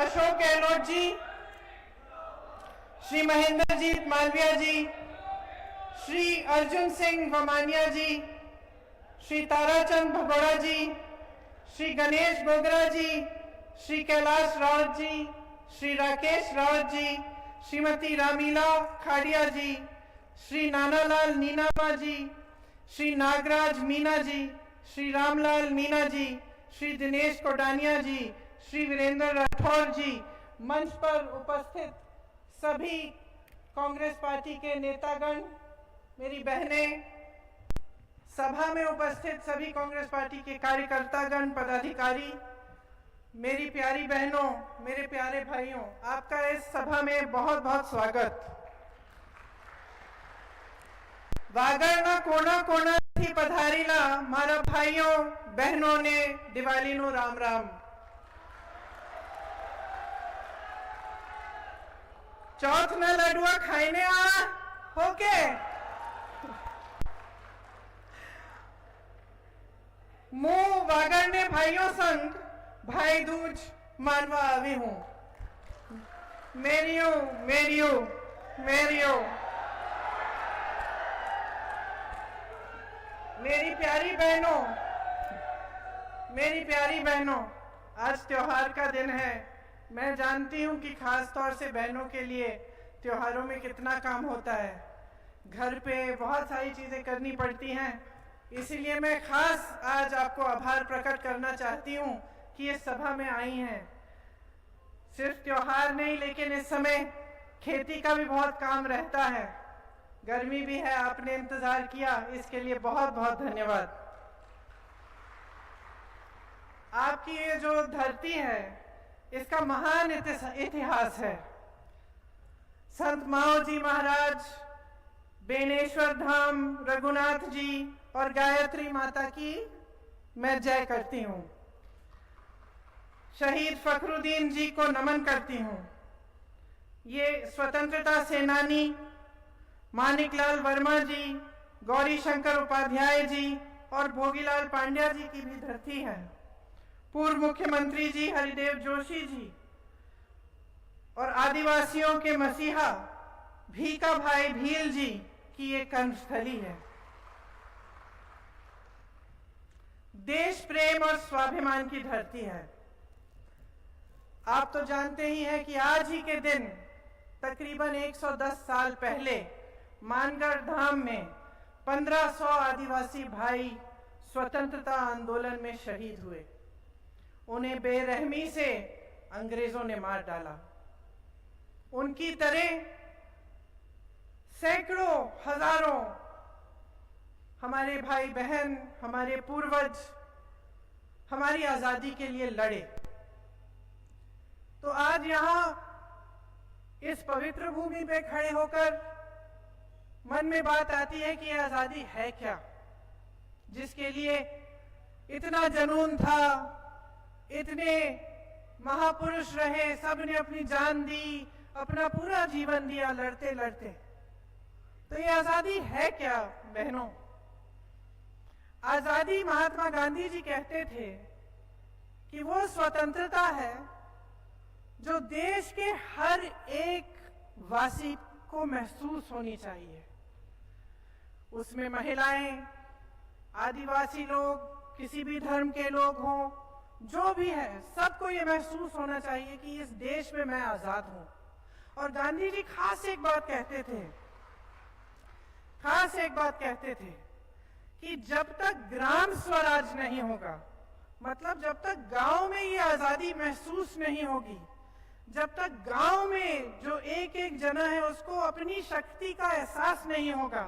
अशोक गहलोत जी, श्री महेंद्रजीत मालविया जी, श्री अर्जुन सिंह वमानिया जी, श्री ताराचंद भगोड़ा जी, श्री गणेश गोगरा जी, श्री कैलाश रावत जी, श्री राकेश रावत जी, श्रीमती रामीला खाड़िया जी, श्री नानालाल नीनामा जी, श्री नागराज मीना जी, श्री रामलाल मीना जी, श्री दिनेश कोडानिया जी, श्री वीरेंद्र राठौर जी, मंच पर उपस्थित सभी कांग्रेस पार्टी के नेतागण, मेरी बहनें, सभा में उपस्थित सभी कांग्रेस पार्टी के कार्यकर्तागण, पदाधिकारी, मेरी प्यारी बहनों, मेरे प्यारे भाइयों, आपका इस सभा में बहुत बहुत स्वागत। वागड़ना कोना कोना थी पधारीला मारा भाइयों बहनों ने दिवाली नो राम राम। चौथ न लडुआ खाईने आ होके मुंह वागड़ने भाइयों संग भाई दूज मानवा आवी हूं। मेरियो मेरियो मेरियो मेरी प्यारी बहनों, आज त्योहार का दिन है। मैं जानती हूं कि खास तौर से बहनों के लिए त्योहारों में कितना काम होता है। घर पे बहुत सारी चीजें करनी पड़ती हैं, इसीलिए मैं खास आज आपको आभार प्रकट करना चाहती हूं कि इस सभा में आई हैं। सिर्फ त्योहार नहीं, लेकिन इस समय खेती का भी बहुत काम रहता है, गर्मी भी है, आपने इंतजार किया, इसके लिए बहुत बहुत धन्यवाद। आपकी ये जो धरती है, इसका महान इतिहास है। संत माओ जी महाराज, बेनेश्वर धाम, रघुनाथ जी और गायत्री माता की मैं जय करती हूं। शहीद फखरुद्दीन जी को नमन करती हूं। ये स्वतंत्रता सेनानी मानिकलाल वर्मा जी, गौरी शंकर उपाध्याय जी और भोगीलाल पांड्या जी की भी धरती है। पूर्व मुख्यमंत्री जी हरिदेव जोशी जी और आदिवासियों के मसीहा भीका भाई भील जी की ये कर्मस्थली है। देश प्रेम और स्वाभिमान की धरती है। आप तो जानते ही हैं कि आज ही के दिन तकरीबन 110 साल पहले मानगढ़ धाम में 1500 आदिवासी भाई स्वतंत्रता आंदोलन में शहीद हुए। उन्हें बेरहमी से अंग्रेजों ने मार डाला। उनकी तरह सैकड़ों हजारों हमारे भाई बहन, हमारे पूर्वज हमारी आजादी के लिए लड़े। तो आज यहां इस पवित्र भूमि पे खड़े होकर मन में बात आती है कि यह आजादी है क्या, जिसके लिए इतना जुनून था, इतने महापुरुष रहे, सबने अपनी जान दी, अपना पूरा जीवन दिया लड़ते लड़ते। तो ये आजादी है क्या बहनों? आजादी, महात्मा गांधी जी कहते थे कि वो स्वतंत्रता है जो देश के हर एक वासी को महसूस होनी चाहिए। उसमें महिलाएं, आदिवासी लोग, किसी भी धर्म के लोग हों, जो भी है, सबको ये महसूस होना चाहिए कि इस देश में मैं आजाद हूं। और गांधी जी खास एक बात कहते थे कि जब तक ग्राम स्वराज नहीं होगा, मतलब जब तक गांव में ये आजादी महसूस नहीं होगी, जब तक गांव में जो एक एक जना है उसको अपनी शक्ति का एहसास नहीं होगा,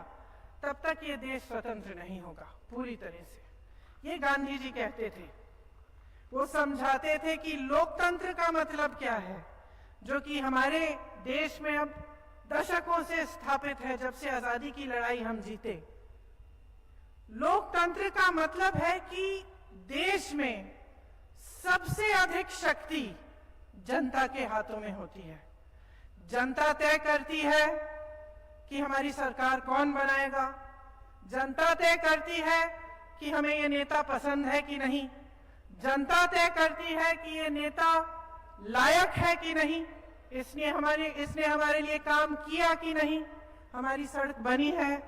तब तक ये देश स्वतंत्र नहीं होगा पूरी तरह से। ये गांधी जी कहते थे। वो समझाते थे कि लोकतंत्र का मतलब क्या है, जो कि हमारे देश में अब दशकों से स्थापित है, जब से आजादी की लड़ाई हम जीते। लोकतंत्र का मतलब है कि देश में सबसे अधिक शक्ति जनता के हाथों में होती है। जनता तय करती है कि हमारी सरकार कौन बनाएगा, जनता तय करती है कि हमें ये नेता पसंद है कि नहीं, जनता तय करती है कि ये नेता लायक है कि नहीं, इसने हमारे लिए काम किया कि नहीं, हमारी सड़क बनी है,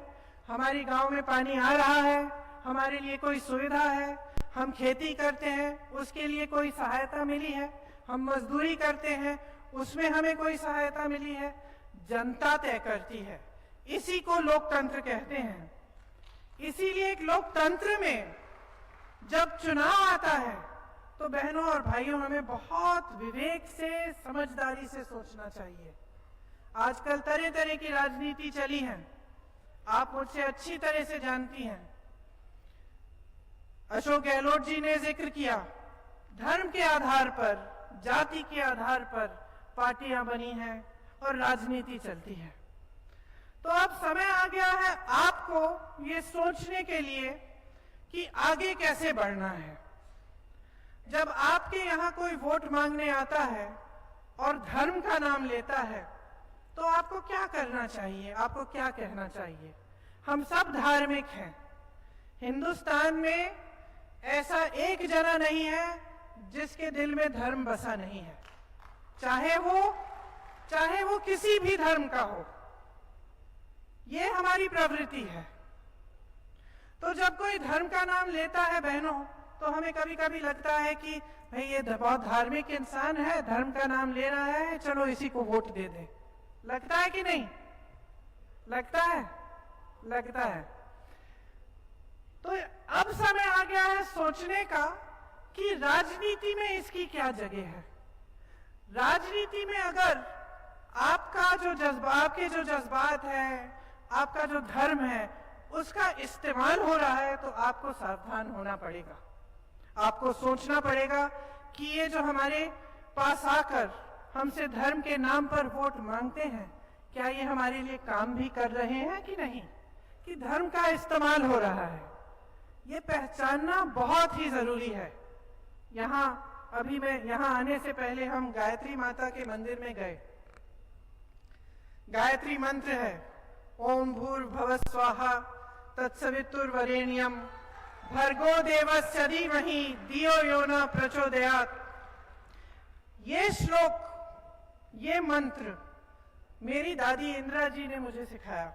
हमारे गांव में पानी आ रहा है, हमारे लिए कोई सुविधा है, हम खेती करते हैं उसके लिए कोई सहायता मिली है, हम मजदूरी करते हैं उसमें हमें कोई सहायता मिली है। जनता तय करती है, इसी को लोकतंत्र कहते हैं। इसीलिए एक लोकतंत्र में जब चुनाव आता है तो बहनों और भाइयों हमें बहुत विवेक से, समझदारी से सोचना चाहिए। आजकल तरह तरह की राजनीति चली है, आप मुझसे अच्छी तरह से जानती हैं। अशोक गहलोत जी ने जिक्र किया, धर्म के आधार पर, जाति के आधार पर पार्टियां बनी हैं और राजनीति चलती है। तो अब समय आ गया है आपको ये सोचने के लिए कि आगे कैसे बढ़ना है। जब आपके यहां कोई वोट मांगने आता है और धर्म का नाम लेता है तो आपको क्या करना चाहिए, आपको क्या कहना चाहिए? हम सब धार्मिक हैं। हिंदुस्तान में ऐसा एक जना नहीं है जिसके दिल में धर्म बसा नहीं है, चाहे वो किसी भी धर्म का हो। ये हमारी प्रवृत्ति है। तो जब कोई धर्म का नाम लेता है बहनों, तो हमें कभी कभी लगता है कि भाई ये बहुत धार्मिक इंसान है, धर्म का नाम ले रहा है, चलो इसी को वोट दे दें। लगता है कि नहीं? लगता है। तो अब समय आ गया है सोचने का कि राजनीति में इसकी क्या जगह है। राजनीति में अगर आपका जो आपके जो जज्बात है, आपका जो धर्म है, उसका इस्तेमाल हो रहा है तो आपको सावधान होना पड़ेगा। आपको सोचना पड़ेगा कि ये जो हमारे पास आकर हमसे धर्म के नाम पर वोट मांगते हैं, क्या ये हमारे लिए काम भी कर रहे हैं कि नहीं, कि धर्म का इस्तेमाल हो रहा है। ये पहचानना बहुत ही जरूरी है। अभी मैं यहाँ आने से पहले हम गायत्री माता के मंदिर में गए। गायत्री मंत्र है, ओम भूर्भुवः स्वाहा तत्सवितुर्वरेण्यम भर्गो देवस्य धीमहि धियो यो न प्रचोदयात्। ये श्लोक, ये मंत्र मेरी दादी इंदिरा जी ने मुझे सिखाया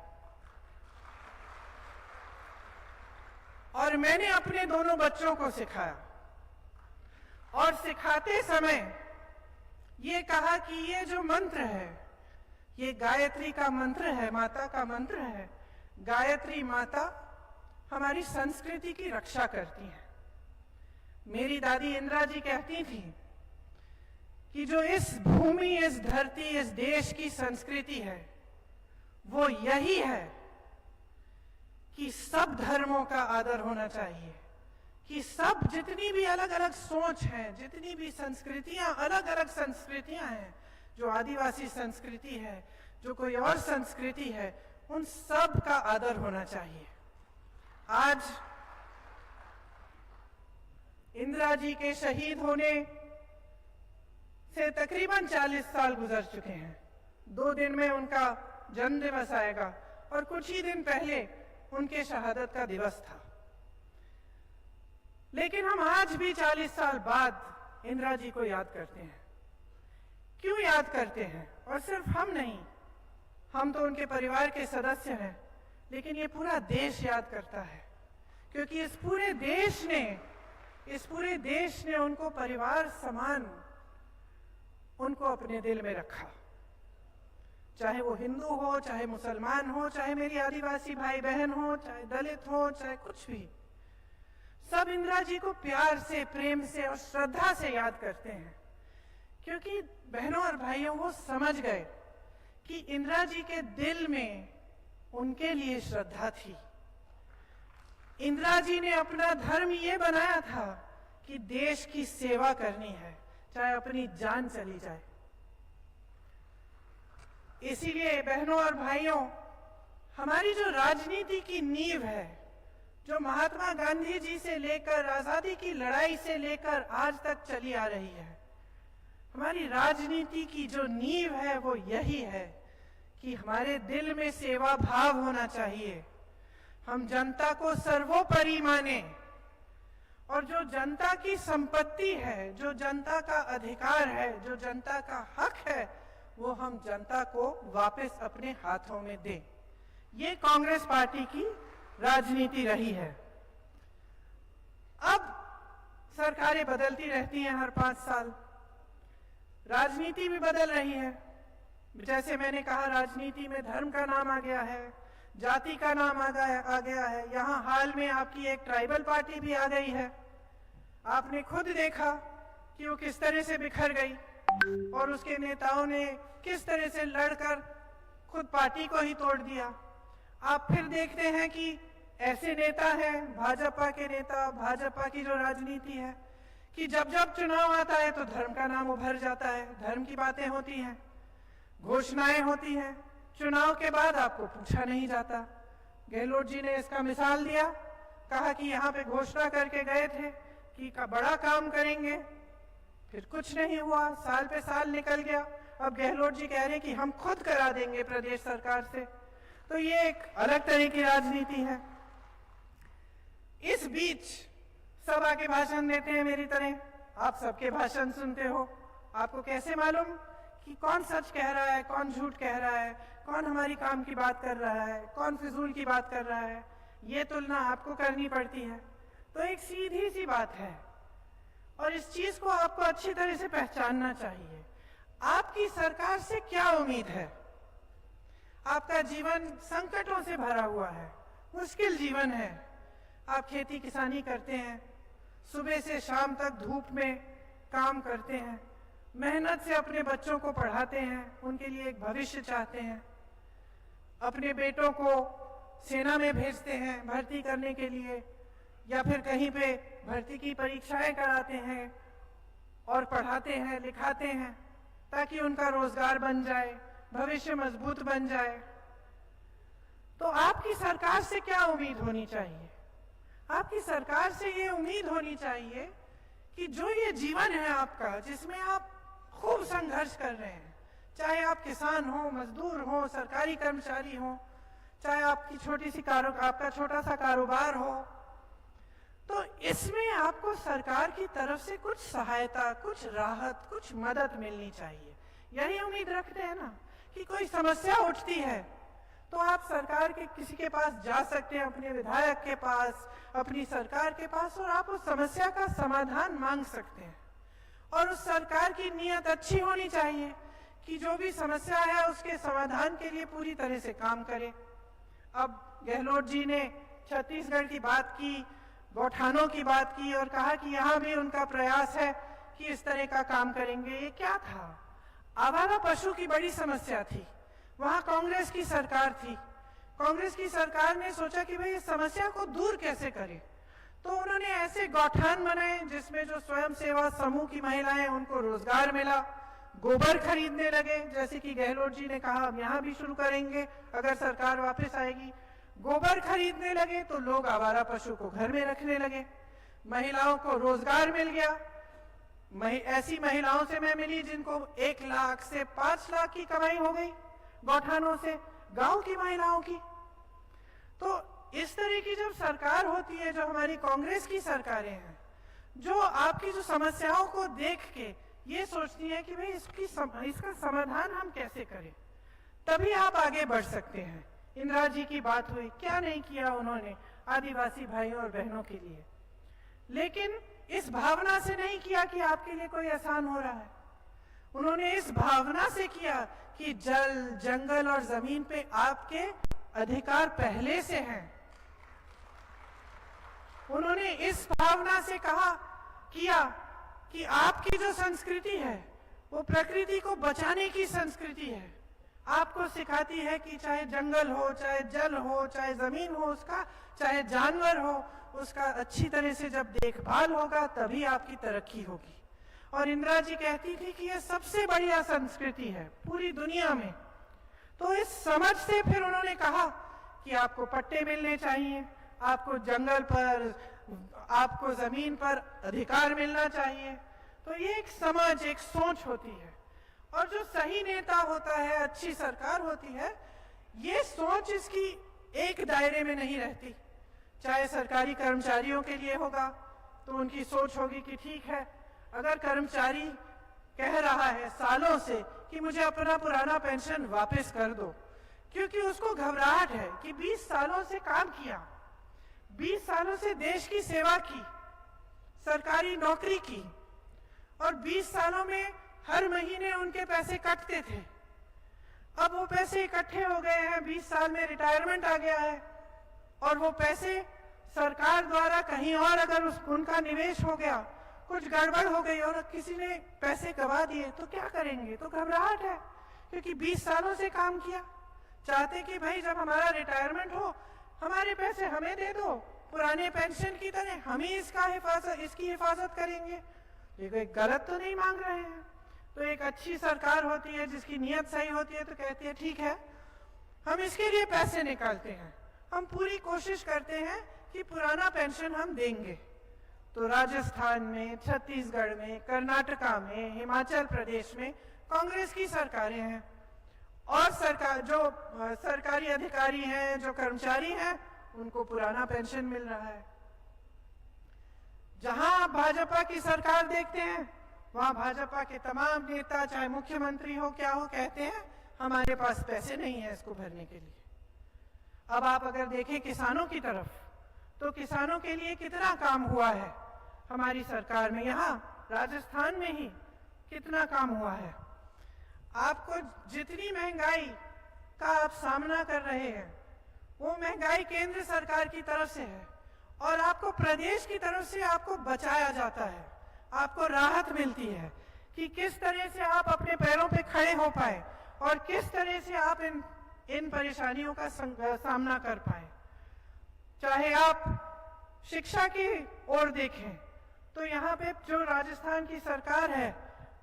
और मैंने अपने दोनों बच्चों को सिखाया। और सिखाते समय ये कहा कि ये जो मंत्र है, ये गायत्री का मंत्र है, माता का मंत्र है। गायत्री माता हमारी संस्कृति की रक्षा करती है। मेरी दादी इंदिरा जी कहती थी कि जो इस भूमि, इस धरती, इस देश की संस्कृति है, वो यही है कि सब धर्मों का आदर होना चाहिए, कि सब, जितनी भी अलग अलग सोच है, जितनी भी संस्कृतियां, अलग अलग संस्कृतियां हैं, जो आदिवासी संस्कृति है, जो कोई और संस्कृति है, उन सब का आदर होना चाहिए। आज इंदिरा जी के शहीद होने से तकरीबन 40 साल गुजर चुके हैं। 2 दिन में उनका जन्म दिवस आएगा और कुछ ही दिन पहले उनके शहादत का दिवस था। लेकिन हम आज भी 40 साल बाद इंदिरा जी को याद करते हैं। क्यों याद करते हैं? और सिर्फ हम नहीं, हम तो उनके परिवार के सदस्य हैं, लेकिन ये पूरा देश याद करता है, क्योंकि इस पूरे देश ने उनको परिवार समान, उनको अपने दिल में रखा। चाहे वो हिंदू हो, चाहे मुसलमान हो, चाहे मेरी आदिवासी भाई बहन हो, चाहे दलित हो, चाहे कुछ भी, सब इंदिरा जी को प्यार से, प्रेम से और श्रद्धा से याद करते हैं। क्योंकि बहनों और भाइयों, वो समझ गए कि इंदिरा जी के दिल में उनके लिए श्रद्धा थी। इंदिरा जी ने अपना धर्म ये बनाया था कि देश की सेवा करनी है, चाहे अपनी जान चली जाए। इसीलिए बहनों और भाइयों, हमारी जो राजनीति की नींव है, जो महात्मा गांधी जी से लेकर, आजादी की लड़ाई से लेकर आज तक चली आ रही है, हमारी राजनीति की जो नींव है वो यही है कि हमारे दिल में सेवा भाव होना चाहिए। हम जनता को सर्वोपरि माने, और जो जनता की संपत्ति है, जो जनता का अधिकार है, जो जनता का हक है, वो हम जनता को वापस अपने हाथों में दें। ये कांग्रेस पार्टी की राजनीति रही है। अब सरकारें बदलती रहती हैं हर 5 साल, राजनीति भी बदल रही है। जैसे मैंने कहा, राजनीति में धर्म का नाम आ गया है, जाति का नाम आ गया है। यहाँ हाल में आपकी एक ट्राइबल पार्टी भी आ गई है। आपने खुद देखा कि वो किस तरह से बिखर गई और उसके नेताओं ने किस तरह से लड़कर खुद पार्टी को ही तोड़ दिया। आप फिर देखते हैं कि ऐसे नेता हैं, भाजपा के नेता, भाजपा की जो राजनीति है, कि जब जब चुनाव आता है तो धर्म का नाम उभर जाता है, धर्म की बातें होती हैं, घोषणाएं होती हैं, चुनाव के बाद आपको पूछा नहीं जाता। गहलोत जी ने इसका मिसाल दिया, कहा कि यहाँ पे घोषणा करके गए थे कि बड़ा काम करेंगे, फिर कुछ नहीं हुआ, साल पे साल निकल गया। अब गहलोत जी कह रहे हैं कि हम खुद करा देंगे प्रदेश सरकार से। तो ये एक अलग तरह की राजनीति है। इस बीच सब आके भाषण देते हैं मेरी तरह, आप सबके भाषण सुनते हो। आपको कैसे मालूम कि कौन सच कह रहा है, कौन झूठ कह रहा है, कौन हमारी काम की बात कर रहा है, कौन फिजूल की बात कर रहा है? ये तुलना आपको करनी पड़ती है। तो एक सीधी सी बात है और इस चीज को आपको अच्छी तरह से पहचानना चाहिए। आपकी सरकार से क्या उम्मीद है? आपका जीवन संकटों से भरा हुआ है, मुश्किल जीवन है। आप खेती किसानी करते हैं, सुबह से शाम तक धूप में काम करते हैं, मेहनत से अपने बच्चों को पढ़ाते हैं, उनके लिए एक भविष्य चाहते हैं, अपने बेटों को सेना में भेजते हैं भर्ती करने के लिए, या फिर कहीं पे भर्ती की परीक्षाएं कराते हैं और पढ़ाते हैं, लिखाते हैं, ताकि उनका रोजगार बन जाए, भविष्य मजबूत बन जाए। तो आपकी सरकार से क्या उम्मीद होनी चाहिए? आपकी सरकार से ये उम्मीद होनी चाहिए कि जो ये जीवन है आपका, जिसमें आप खूब संघर्ष कर रहे हैं, चाहे आप किसान हो, मजदूर हो, सरकारी कर्मचारी हो, चाहे आपकी आपका छोटा सा कारोबार हो, तो इसमें आपको सरकार की तरफ से कुछ सहायता, कुछ राहत, कुछ मदद मिलनी चाहिए। यही उम्मीद रखते हैं ना कि कोई समस्या उठती है तो आप सरकार के किसी के पास जा सकते हैं, अपने विधायक के पास, अपनी सरकार के पास, और आप उस समस्या का समाधान मांग सकते हैं। और उस सरकार की नीयत अच्छी होनी चाहिए कि जो भी समस्या है उसके समाधान के लिए पूरी तरह से काम करे। अब गहलोत जी ने छत्तीसगढ़ की बात की, गौठानों की बात की और कहा कि यहाँ भी उनका प्रयास है कि इस तरह का काम करेंगे। ये क्या था? आवारा पशु की बड़ी समस्या थी, वहां कांग्रेस की सरकार थी। कांग्रेस की सरकार ने सोचा कि भाई इस समस्या को दूर कैसे करें, तो उन्होंने ऐसे गौठान बनाए जिसमें जो स्वयं सेवा समूह की महिलाएं, उनको रोजगार मिला, गोबर खरीदने लगे, जैसे कि गहलोत जी ने कहा अब यहाँ भी शुरू करेंगे अगर सरकार वापस आएगी। गोबर खरीदने लगे तो लोग आवारा पशु को घर में रखने लगे, महिलाओं को रोजगार मिल गया। ऐसी महिलाओं से मैं मिली जिनको 1 लाख से 5 लाख की कमाई हो गई गौठानों से, गांव की महिलाओं की। तो इस तरह की जब सरकार होती है, जो हमारी कांग्रेस की सरकारें हैं, जो आपकी जो समस्याओं को देख के ये सोचती है कि भाई इसका समाधान हम कैसे करें, तभी आप आगे बढ़ सकते हैं। इंदिरा जी की बात हुई, क्या नहीं किया उन्होंने आदिवासी भाइयों और बहनों के लिए, लेकिन इस भावना से नहीं किया कि आपके लिए कोई एहसान हो रहा है। उन्होंने इस भावना से किया कि जल, जंगल और जमीन पे आपके अधिकार पहले से हैं। उन्होंने इस भावना से किया कि आपकी जो संस्कृति है वो प्रकृति को बचाने की संस्कृति है। आपको सिखाती है कि चाहे जंगल हो, चाहे जल हो, चाहे जमीन हो उसका, चाहे जानवर हो उसका, अच्छी तरह से जब देखभाल होगा तभी आपकी तरक्की होगी। और इंदिरा जी कहती थी कि ये सबसे बढ़िया संस्कृति है पूरी दुनिया में। तो इस समझ से फिर उन्होंने कहा कि आपको पट्टे मिलने चाहिए, आपको जंगल पर, आपको जमीन पर अधिकार मिलना चाहिए। तो ये एक समझ, एक सोच होती है। और जो सही नेता होता है, अच्छी सरकार होती है, ये सोच इसकी एक दायरे में नहीं रहती। चाहे सरकारी कर्मचारियों के लिए होगा तो उनकी सोच होगी कि ठीक है, अगर कर्मचारी कह रहा है सालों से कि मुझे अपना पुराना पेंशन वापस कर दो, क्योंकि उसको घबराहट है कि 20 सालों से काम किया, 20 सालों से देश की सेवा की, सरकारी नौकरी की, और 20 सालों में हर महीने उनके पैसे कटते थे। अब वो पैसे इकट्ठे हो गए हैं, 20 साल में रिटायरमेंट आ गया है, और वो पैसे सरकार द्वारा कहीं और अगर उनका निवेश हो गया, कुछ गड़बड़ हो गई और किसी ने पैसे गवा दिए तो क्या करेंगे? तो घबराहट है, क्योंकि 20 सालों से काम किया। चाहते कि भाई जब हमारा रिटायरमेंट हो, हमारे पैसे हमें दे दो, पुराने पेंशन की तरह हम ही इसकी हिफाजत करेंगे। ये कोई गलत तो नहीं मांग रहे हैं। तो एक अच्छी सरकार होती है जिसकी नीयत सही होती है तो कहती है ठीक है, हम इसके लिए पैसे निकालते हैं, हम पूरी कोशिश करते हैं कि पुराना पेंशन हम देंगे। तो राजस्थान में, छत्तीसगढ़ में, कर्नाटका में, हिमाचल प्रदेश में कांग्रेस की सरकारें हैं, और सरकारी अधिकारी हैं, जो कर्मचारी हैं, उनको पुराना पेंशन मिल रहा है। जहां आप भाजपा की सरकार देखते हैं, वहां भाजपा के तमाम नेता, चाहे मुख्यमंत्री हो क्या हो, कहते हैं हमारे पास पैसे नहीं है इसको भरने के लिए। अब आप अगर देखें किसानों की तरफ, तो किसानों के लिए कितना काम हुआ है हमारी सरकार में, यहाँ राजस्थान में ही कितना काम हुआ है। आपको जितनी महंगाई का आप सामना कर रहे हैं, वो महंगाई केंद्र सरकार की तरफ से है, और आपको प्रदेश की तरफ से आपको बचाया जाता है, आपको राहत मिलती है कि किस तरह से आप अपने पैरों पे खड़े हो पाए और किस तरह से आप इन परेशानियों का सामना कर पाए। चाहे आप शिक्षा की ओर देखें, तो यहाँ पे जो राजस्थान की सरकार है,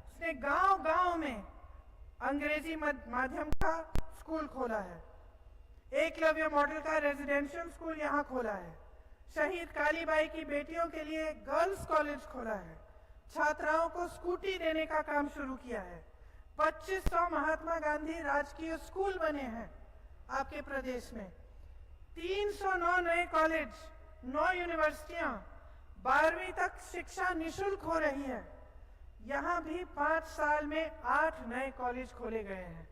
उसने गांव-गांव में अंग्रेजी माध्यम का स्कूल खोला है, एकलव्य मॉडल का रेजिडेंशियल स्कूल यहाँ खोला है, शहीद कालीबाई की बेटियों के लिए गर्ल्स कॉलेज खोला है, छात्राओं को स्कूटी देने का काम शुरू किया है, 2500 महात्मा गांधी राजकीय स्कूल बने हैं आपके प्रदेश में, 309 नए कॉलेज, 9 यूनिवर्सिटियां, 12वीं तक शिक्षा निशुल्क हो रही है। यहाँ भी 5 साल में 8 नए कॉलेज खोले गए हैं,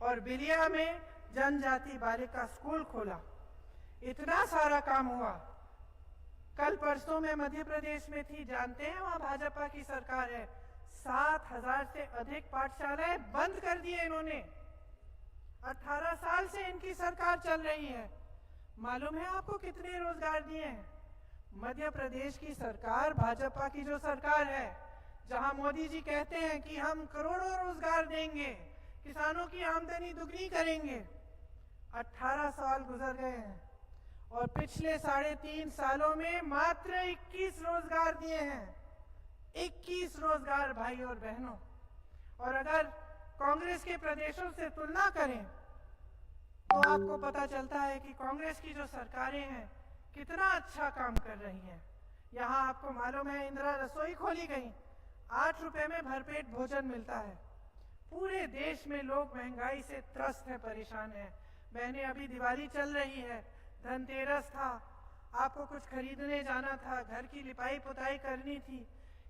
और बिलिया में जनजाति बालिका स्कूल खोला। इतना सारा काम हुआ। कल परसों में मध्य प्रदेश में थी, जानते हैं वहां भाजपा की सरकार है, 7000 से अधिक पाठशालाएं बंद कर दिए इन्होंने। 18 साल से इनकी सरकार चल रही है। मालूम है आपको कितने रोजगार दिए हैं? मध्य प्रदेश की सरकार, भाजपा की जो सरकार है, जहां मोदी जी कहते हैं कि हम करोड़ों रोजगार देंगे, किसानों की आमदनी दुगनी करेंगे, 18 साल गुजर गए हैं और पिछले 3.5 सालों में मात्र 21 रोजगार दिए हैं। 21 रोजगार भाई और बहनों। और अगर कांग्रेस के प्रदेशों से तुलना करें तो आपको पता चलता है कि कांग्रेस की जो सरकारें हैं कितना अच्छा काम कर रही हैं। यहाँ आपको मालूम है इंदिरा रसोई खोली गई, 8 रुपए में भरपेट भोजन मिलता है। पूरे देश में लोग महंगाई से त्रस्त है, परेशान है। बहनें, अभी दिवाली चल रही है, धनतेरस था, आपको कुछ खरीदने जाना था, घर की लिपाई पुताई करनी थी,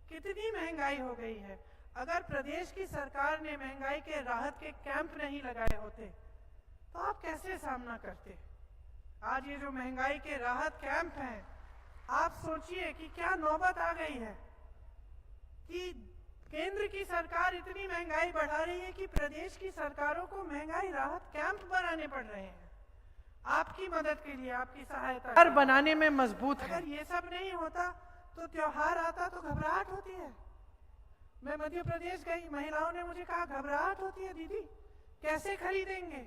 कितनी महंगाई हो गई है। अगर प्रदेश की सरकार ने महंगाई के राहत के कैंप नहीं लगाए होते तो आप कैसे सामना करते? आज ये जो महंगाई के राहत कैंप हैं, आप सोचिए कि क्या नौबत आ गई है कि केंद्र की सरकार इतनी महंगाई बढ़ा रही है कि प्रदेश की सरकारों को महंगाई राहत कैंप बनाने पड़ रहे हैं आपकी मदद के लिए, आपकी सहायता बनाने में मजबूत है। अगर ये सब नहीं होता तो त्योहार आता तो घबराहट होती है। मैं मध्य प्रदेश गई, महिलाओं ने मुझे कहा घबराहट होती है दीदी, कैसे खरीदेंगे,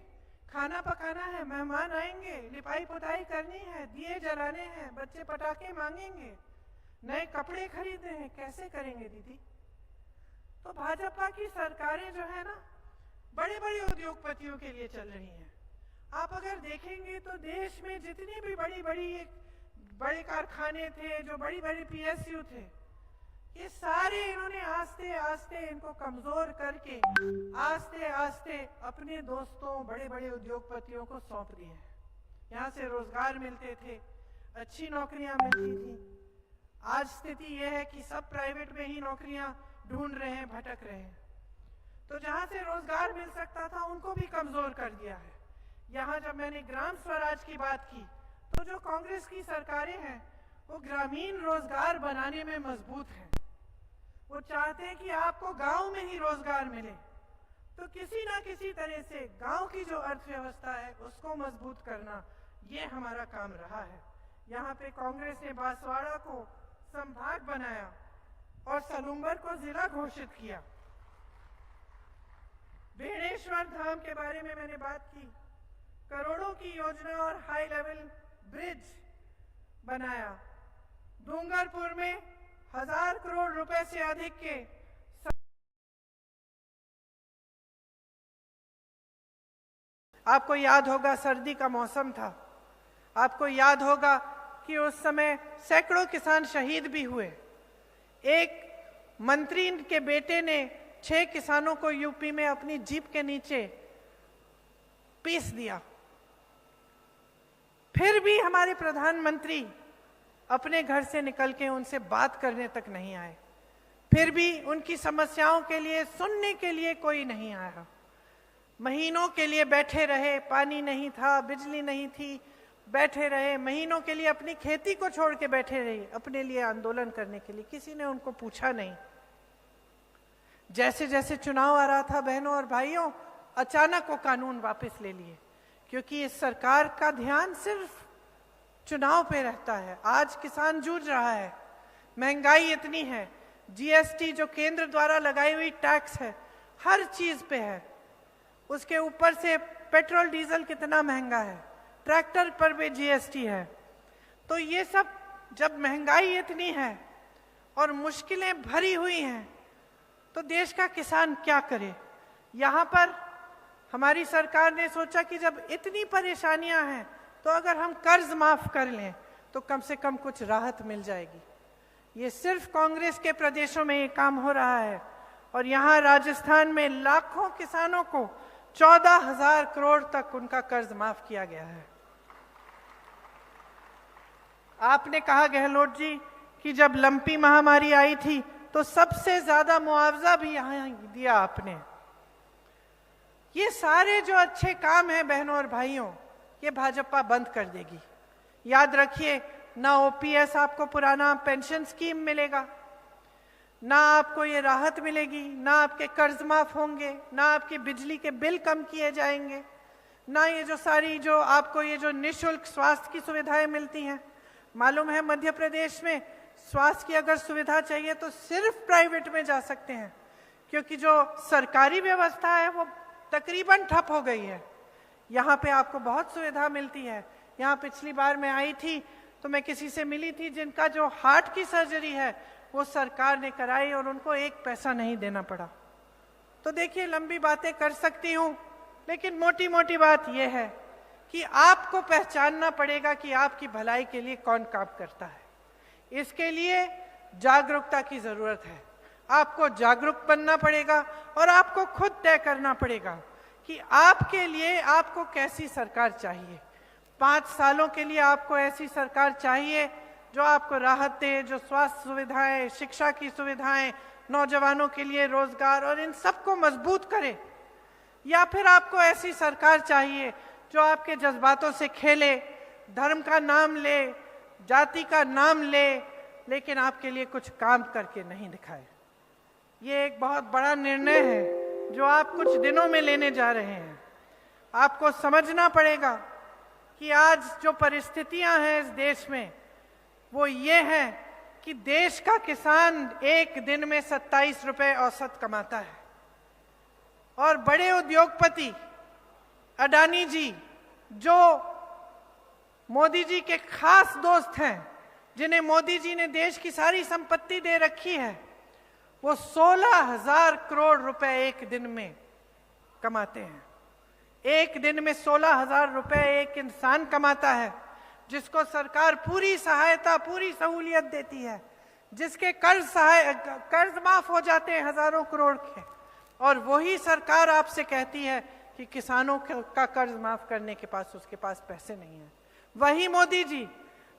खाना पकाना है, मेहमान आएंगे, लिपाई पुताई करनी है, दिए जलाने हैं, बच्चे पटाखे मांगेंगे, नए कपड़े खरीदने हैं, कैसे करेंगे दीदी? तो भाजपा की सरकारें जो है ना, बड़े बड़े उद्योगपतियों के लिए चल रही हैं। आप अगर देखेंगे तो देश में जितनी भी बड़े कारखाने थे, जो बड़ी बड़ी PSU थे, ये सारे इन्होंने आस्ते आस्ते इनको कमजोर करके आस्ते आस्ते अपने दोस्तों, बड़े बड़े उद्योगपतियों को सौंप दिए हैं। यहाँ से रोजगार मिलते थे, अच्छी नौकरियां मिलती थी। आज स्थिति यह है कि सब प्राइवेट में ही नौकरियां ढूंढ रहे हैं, भटक रहे हैं। तो जहां से रोजगार मिल सकता था उनको भी कमजोर कर दिया है। यहाँ जब मैंने ग्राम स्वराज की बात की तो जो कांग्रेस की सरकारें हैं वो ग्रामीण रोजगार बनाने में मजबूत हैं। वो चाहते हैं कि आपको गांव में ही रोजगार मिले। तो किसी ना किसी तरह से गांव की जो अर्थव्यवस्था है उसको मजबूत करना, ये हमारा काम रहा है। यहाँ पे कांग्रेस ने बांसवाड़ा को संभाग बनाया और सलूंबर को जिला घोषित किया। बेणेश्वर धाम के बारे में मैंने बात की, करोड़ों की योजना और हाई लेवल ब्रिज बनाया। डूंगरपुर में 1000 करोड़ रुपए से अधिक के आपको याद होगा सर्दी का मौसम था। आपको याद होगा कि उस समय सैकड़ों किसान शहीद भी हुए। एक मंत्री के बेटे ने 6 किसानों को यूपी में अपनी जीप के नीचे पीस दिया। फिर भी हमारे प्रधानमंत्री अपने घर से निकल के उनसे बात करने तक नहीं आए। फिर भी उनकी समस्याओं के लिए सुनने के लिए कोई नहीं आया। महीनों के लिए बैठे रहे, पानी नहीं था, बिजली नहीं थी, बैठे रहे महीनों के लिए, अपनी खेती को छोड़ के बैठे रहे अपने लिए आंदोलन करने के लिए। किसी ने उनको पूछा नहीं। जैसे जैसे चुनाव आ रहा था बहनों और भाइयों, अचानक वो कानून वापस ले लिए, क्योंकि इस सरकार का ध्यान सिर्फ चुनाव पे रहता है। आज किसान जूझ रहा है, महंगाई इतनी है, जीएसटी जो केंद्र द्वारा लगाई हुई टैक्स है हर चीज पे है, उसके ऊपर से पेट्रोल डीजल कितना महंगा है, ट्रैक्टर पर भी जीएसटी है। तो ये सब जब महंगाई इतनी है और मुश्किलें भरी हुई हैं तो देश का किसान क्या करे। यहाँ पर हमारी सरकार ने सोचा कि जब इतनी परेशानियां हैं तो अगर हम कर्ज माफ कर लें तो कम से कम कुछ राहत मिल जाएगी। ये सिर्फ कांग्रेस के प्रदेशों में ये काम हो रहा है और यहाँ राजस्थान में लाखों किसानों को 14,000 करोड़ तक उनका कर्ज माफ किया गया है। आपने कहा गहलोत जी कि जब लंपी महामारी आई थी तो सबसे ज्यादा मुआवजा भी यहाँ दिया आपने। ये सारे जो अच्छे काम हैं बहनों और भाइयों, ये भाजपा बंद कर देगी। याद रखिए, ना ओपीएस आपको पुराना पेंशन स्कीम मिलेगा, ना आपको ये राहत मिलेगी, ना आपके कर्ज माफ होंगे, ना आपकी बिजली के बिल कम किए जाएंगे, ना ये जो सारी जो आपको ये जो निःशुल्क स्वास्थ्य की सुविधाएं मिलती हैं। मालूम है मध्य प्रदेश में स्वास्थ्य की अगर सुविधा चाहिए तो सिर्फ प्राइवेट में जा सकते हैं, क्योंकि जो सरकारी व्यवस्था है वो तकरीबन ठप हो गई है। यहाँ पे आपको बहुत सुविधा मिलती है। यहाँ पिछली बार मैं आई थी तो मैं किसी से मिली थी जिनका जो हार्ट की सर्जरी है वो सरकार ने कराई और उनको 1 पैसा नहीं देना पड़ा। तो देखिए, लंबी बातें कर सकती हूँ, लेकिन मोटी मोटी बात यह है कि आपको पहचानना पड़ेगा कि आपकी भलाई के लिए कौन काम करता है। इसके लिए जागरूकता की जरूरत है। आपको जागरूक बनना पड़ेगा और आपको खुद तय करना पड़ेगा कि आपके लिए आपको कैसी सरकार चाहिए। 5 सालों के लिए आपको ऐसी सरकार चाहिए जो आपको राहत दे, जो स्वास्थ्य सुविधाएं, शिक्षा की सुविधाएं, नौजवानों के लिए रोजगार और इन सबको मजबूत करे, या फिर आपको ऐसी सरकार चाहिए जो आपके जज्बातों से खेले, धर्म का नाम ले, जाति का नाम ले, लेकिन आपके लिए कुछ काम करके नहीं दिखाए। ये एक बहुत बड़ा निर्णय है जो आप कुछ दिनों में लेने जा रहे हैं। आपको समझना पड़ेगा कि आज जो परिस्थितियां हैं इस देश में वो ये है कि देश का किसान एक दिन में 27 रुपए औसत कमाता है और बड़े उद्योगपति अडानी जी, जो मोदी जी के खास दोस्त हैं, जिन्हें मोदी जी ने देश की सारी संपत्ति दे रखी है, वो 16,000 करोड़ रुपए एक दिन में कमाते हैं। एक दिन में 16,000 रुपए एक इंसान कमाता है, जिसको सरकार पूरी सहायता, पूरी सहूलियत देती है, जिसके कर्ज माफ हो जाते हैं हजारों करोड़ के, और वही सरकार आपसे कहती है कि किसानों का कर्ज माफ करने के पास उसके पास पैसे नहीं है। वही मोदी जी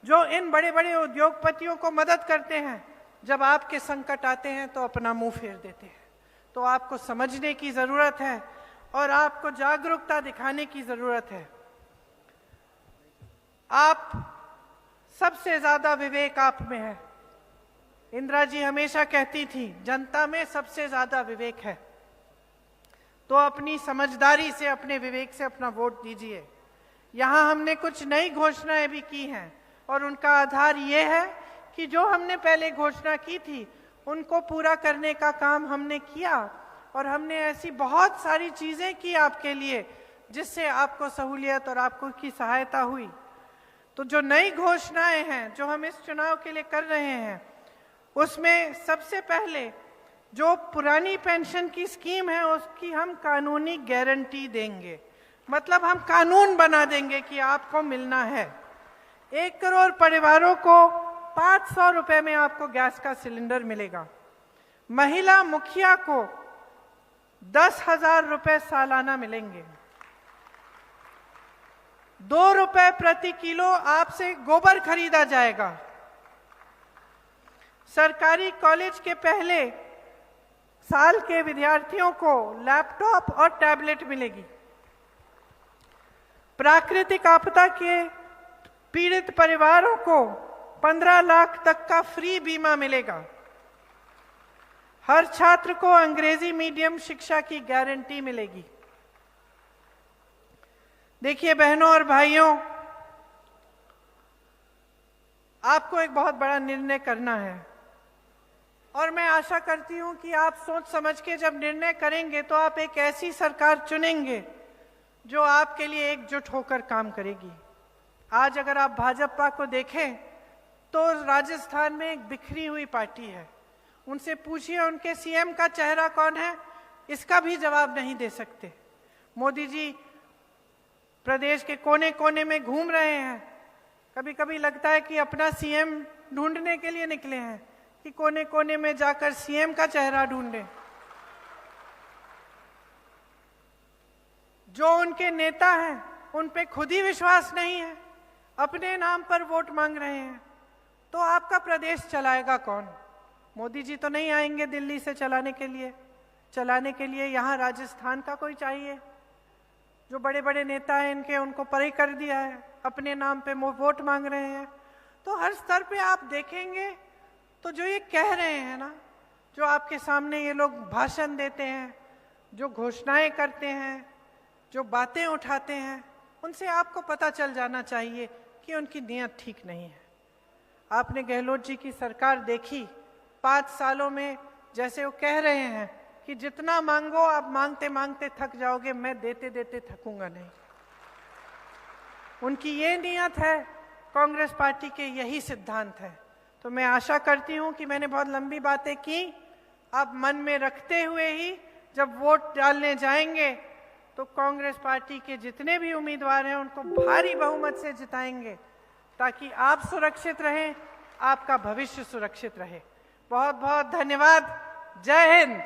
जो इन बड़े बड़े उद्योगपतियों को मदद करते हैं, जब आपके संकट आते हैं तो अपना मुंह फेर देते हैं। तो आपको समझने की जरूरत है और आपको जागरूकता दिखाने की जरूरत है। आप सबसे ज्यादा विवेक आप में है। इंदिरा जी हमेशा कहती थी, जनता में सबसे ज्यादा विवेक है। तो अपनी समझदारी से, अपने विवेक से अपना वोट दीजिए। यहाँ हमने कुछ नई घोषणाएं भी की हैं और उनका आधार ये है कि जो हमने पहले घोषणा की थी उनको पूरा करने का काम हमने किया और हमने ऐसी बहुत सारी चीजें की आपके लिए जिससे आपको सहूलियत और आपको की सहायता हुई। तो जो नई घोषणाएं हैं जो हम इस चुनाव के लिए कर रहे हैं, उसमें सबसे पहले जो पुरानी पेंशन की स्कीम है उसकी हम कानूनी गारंटी देंगे। मतलब हम कानून बना देंगे कि आपको मिलना है। 1 करोड़ परिवारों को 500 रुपए में आपको गैस का सिलेंडर मिलेगा। महिला मुखिया को 10,000 रुपए सालाना मिलेंगे। 2 रुपए प्रति किलो आपसे गोबर खरीदा जाएगा। सरकारी कॉलेज के पहले साल के विद्यार्थियों को लैपटॉप और टैबलेट मिलेगी। प्राकृतिक आपदा के पीड़ित परिवारों को 15 लाख तक का फ्री बीमा मिलेगा। हर छात्र को अंग्रेजी मीडियम शिक्षा की गारंटी मिलेगी। देखिए बहनों और भाइयों, आपको एक बहुत बड़ा निर्णय करना है और मैं आशा करती हूं कि आप सोच समझ के जब निर्णय करेंगे तो आप एक ऐसी सरकार चुनेंगे जो आपके लिए एकजुट होकर काम करेगी। आज अगर आप भाजपा को देखें तो राजस्थान में एक बिखरी हुई पार्टी है। उनसे पूछिए उनके सीएम का चेहरा कौन है, इसका भी जवाब नहीं दे सकते। मोदी जी प्रदेश के कोने कोने में घूम रहे हैं। कभी कभी लगता है कि अपना सीएम ढूंढने के लिए निकले हैं कि कोने कोने में जाकर सीएम का चेहरा ढूंढें। जो उनके नेता हैं उन पे खुद ही विश्वास नहीं है, अपने नाम पर वोट मांग रहे हैं, तो आपका प्रदेश चलाएगा कौन? मोदी जी तो नहीं आएंगे दिल्ली से चलाने के लिए यहाँ राजस्थान का कोई चाहिए। जो बड़े बड़े नेता हैं इनके, उनको परे कर दिया है, अपने नाम पे वोट मांग रहे हैं। तो हर स्तर पे आप देखेंगे तो जो ये कह रहे हैं ना, जो आपके सामने ये लोग भाषण देते हैं, जो घोषणाएं करते हैं, जो बातें उठाते हैं, उनसे आपको पता चल जाना चाहिए कि उनकी नीयत ठीक नहीं है। आपने गहलोत जी की सरकार देखी, 5 सालों में जैसे वो कह रहे हैं कि जितना मांगो आप मांगते मांगते थक जाओगे, मैं देते देते थकूंगा नहीं। उनकी ये नीयत है, कांग्रेस पार्टी के यही सिद्धांत है। तो मैं आशा करती हूं कि मैंने बहुत लंबी बातें की, आप मन में रखते हुए ही जब वोट डालने जाएंगे तो कांग्रेस पार्टी के जितने भी उम्मीदवार हैं उनको भारी बहुमत से जिताएंगे, ताकि आप सुरक्षित रहें, आपका भविष्य सुरक्षित रहे। बहुत बहुत धन्यवाद। जय हिंद।